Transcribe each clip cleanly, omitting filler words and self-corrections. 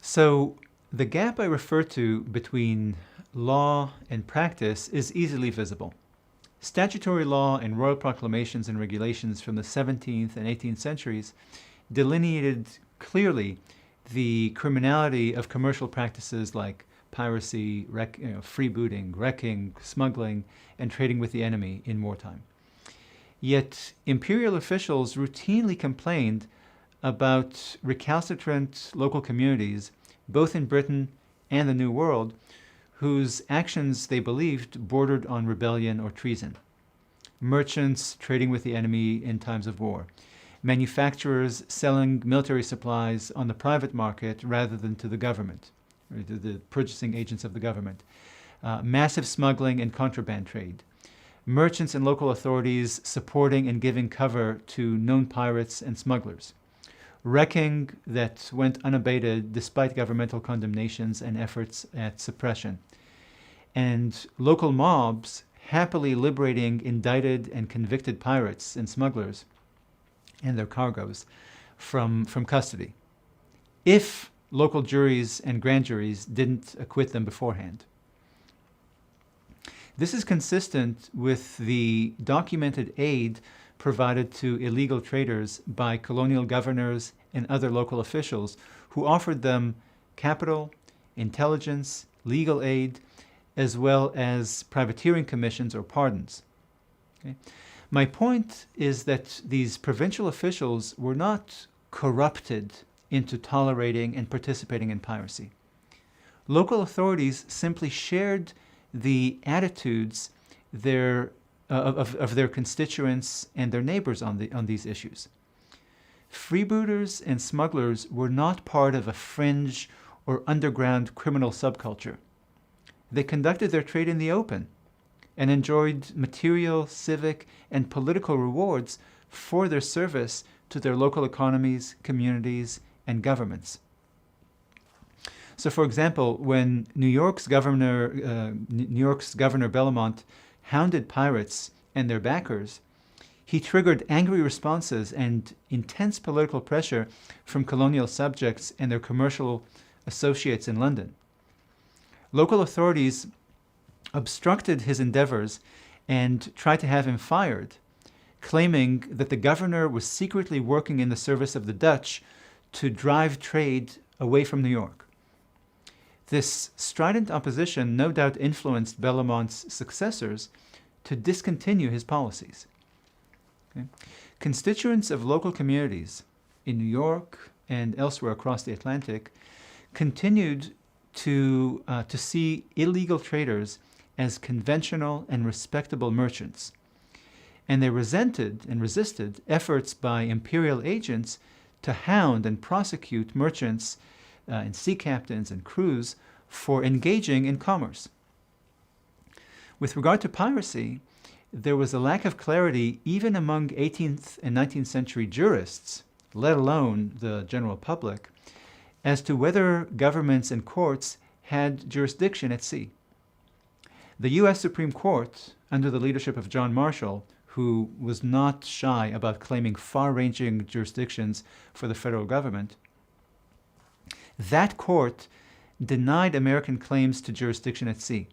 So the gap I refer to between law and practice is easily visible. Statutory law and royal proclamations and regulations from the 17th and 18th centuries delineated clearly the criminality of commercial practices like piracy, freebooting, wrecking, smuggling, and trading with the enemy in wartime. Yet imperial officials routinely complained about recalcitrant local communities, both in Britain and the New World, whose actions they believed bordered on rebellion or treason. Merchants trading with the enemy in times of war. Manufacturers selling military supplies on the private market rather than to the government, or to the purchasing agents of the government. Massive smuggling and contraband trade. Merchants and local authorities supporting and giving cover to known pirates and smugglers. Wrecking that went unabated despite governmental condemnations and efforts at suppression. And local mobs happily liberating indicted and convicted pirates and smugglers and their cargoes from custody, if local juries and grand juries didn't acquit them beforehand. This is consistent with the documented aid provided to illegal traders by colonial governors and other local officials who offered them capital, intelligence, legal aid, as well as privateering commissions or pardons. Okay? My point is that these provincial officials were not corrupted into tolerating and participating in piracy. Local authorities simply shared the attitudes of their constituents and their neighbors on these issues. Freebooters and smugglers were not part of a fringe or underground criminal subculture. They conducted their trade in the open and enjoyed material, civic, and political rewards for their service to their local economies, communities, and governments. So, for example, when New York's Governor Bellamont hounded pirates and their backers, he triggered angry responses and intense political pressure from colonial subjects and their commercial associates in London. Local authorities obstructed his endeavors and tried to have him fired, claiming that the governor was secretly working in the service of the Dutch to drive trade away from New York. This strident opposition no doubt influenced Bellamont's successors to discontinue his policies. Okay? Constituents of local communities in New York and elsewhere across the Atlantic continued to see illegal traders as conventional and respectable merchants, and they resented and resisted efforts by imperial agents to hound and prosecute merchants and sea captains and crews for engaging in commerce. With regard to piracy, there was a lack of clarity even among 18th and 19th century jurists, let alone the general public, as to whether governments and courts had jurisdiction at sea. The U.S. Supreme Court, under the leadership of John Marshall, who was not shy about claiming far-ranging jurisdictions for the federal government, that court denied American claims to jurisdiction at sea.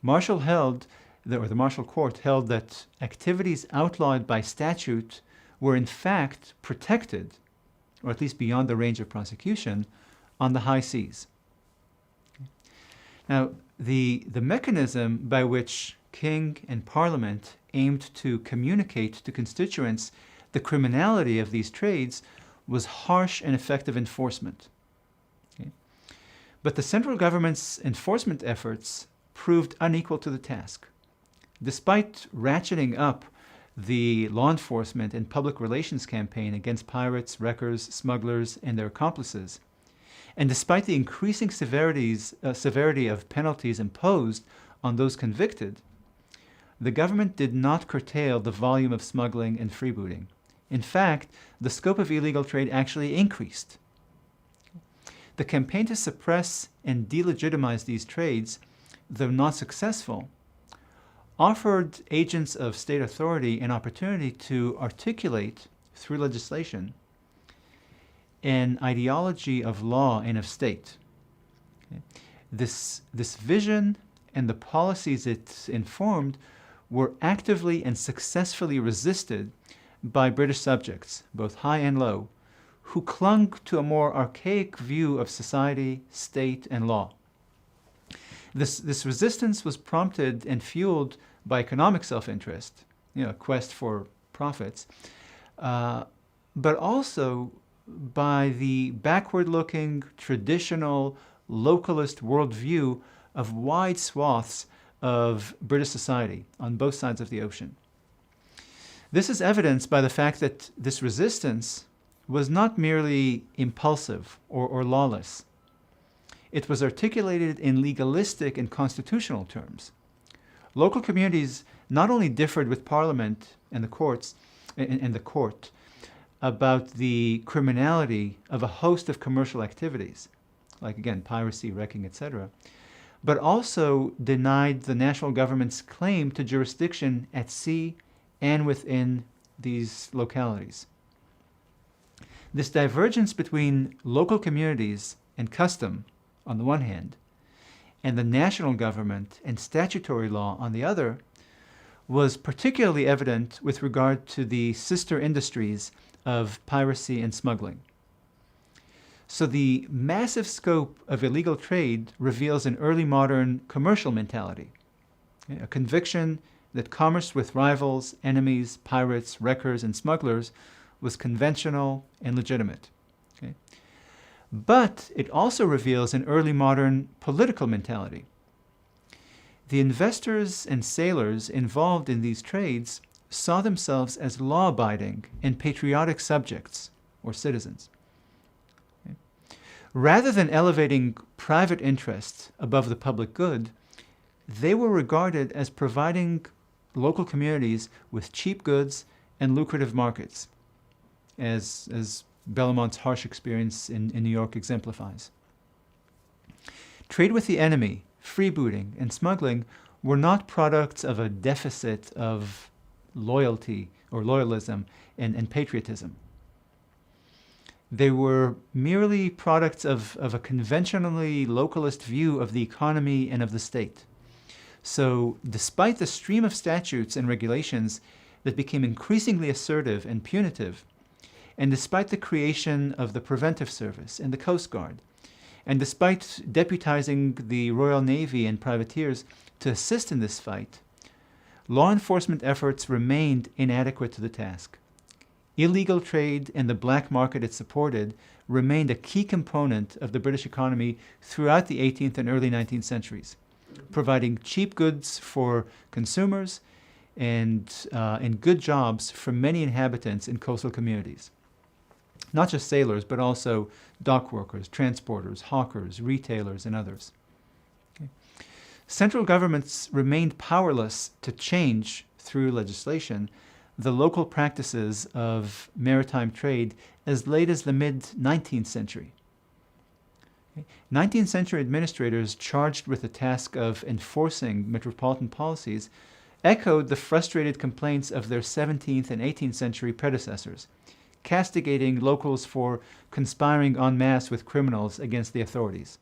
The Marshall Court held that activities outlawed by statute were in fact protected, or at least beyond the range of prosecution, on the high seas. Now, the mechanism by which King and Parliament aimed to communicate to constituents the criminality of these trades was harsh and effective enforcement. Okay? But the central government's enforcement efforts proved unequal to the task. Despite ratcheting up the law enforcement and public relations campaign against pirates, wreckers, smugglers, and their accomplices, and despite the increasing severity of penalties imposed on those convicted, the government did not curtail the volume of smuggling and freebooting. In fact, the scope of illegal trade actually increased. The campaign to suppress and delegitimize these trades, though not successful, offered agents of state authority an opportunity to articulate, through legislation, an ideology of law and of state. Okay? This vision and the policies it informed were actively and successfully resisted by British subjects, both high and low, who clung to a more archaic view of society, state, and law. This resistance was prompted and fueled by economic self-interest, a quest for profits, but also by the backward-looking, traditional, localist worldview of wide swaths of British society on both sides of the ocean. This is evidenced by the fact that this resistance was not merely impulsive or lawless. It was articulated in legalistic and constitutional terms. Local communities not only differed with Parliament and the courts and the court about the criminality of a host of commercial activities, like again piracy, wrecking, etc., but also denied the national government's claim to jurisdiction at sea and within these localities. This divergence between local communities and custom on the one hand, and the national government and statutory law on the other, was particularly evident with regard to the sister industries of piracy and smuggling. So the massive scope of illegal trade reveals an early modern commercial mentality, a conviction that commerce with rivals, enemies, pirates, wreckers, and smugglers was conventional and legitimate. Okay? But it also reveals an early modern political mentality. The investors and sailors involved in these trades saw themselves as law-abiding and patriotic subjects or citizens. Okay? Rather than elevating private interests above the public good, they were regarded as providing local communities with cheap goods and lucrative markets, as Bellomont's harsh experience in New York exemplifies. Trade with the enemy, freebooting, and smuggling were not products of a deficit of loyalty or loyalism and patriotism. They were merely products of a conventionally localist view of the economy and of the state. So despite the stream of statutes and regulations that became increasingly assertive and punitive, and despite the creation of the Preventive Service and the Coast Guard, and despite deputizing the Royal Navy and privateers to assist in this fight, law enforcement efforts remained inadequate to the task. Illegal trade and the black market it supported remained a key component of the British economy throughout the 18th and early 19th centuries, providing cheap goods for consumers and good jobs for many inhabitants in coastal communities. Not just sailors, but also dock workers, transporters, hawkers, retailers, and others. Okay. Central governments remained powerless to change, through legislation, the local practices of maritime trade as late as the mid-19th century. Okay. 19th century administrators charged with the task of enforcing metropolitan policies echoed the frustrated complaints of their 17th and 18th century predecessors, castigating locals for conspiring en masse with criminals against the authorities.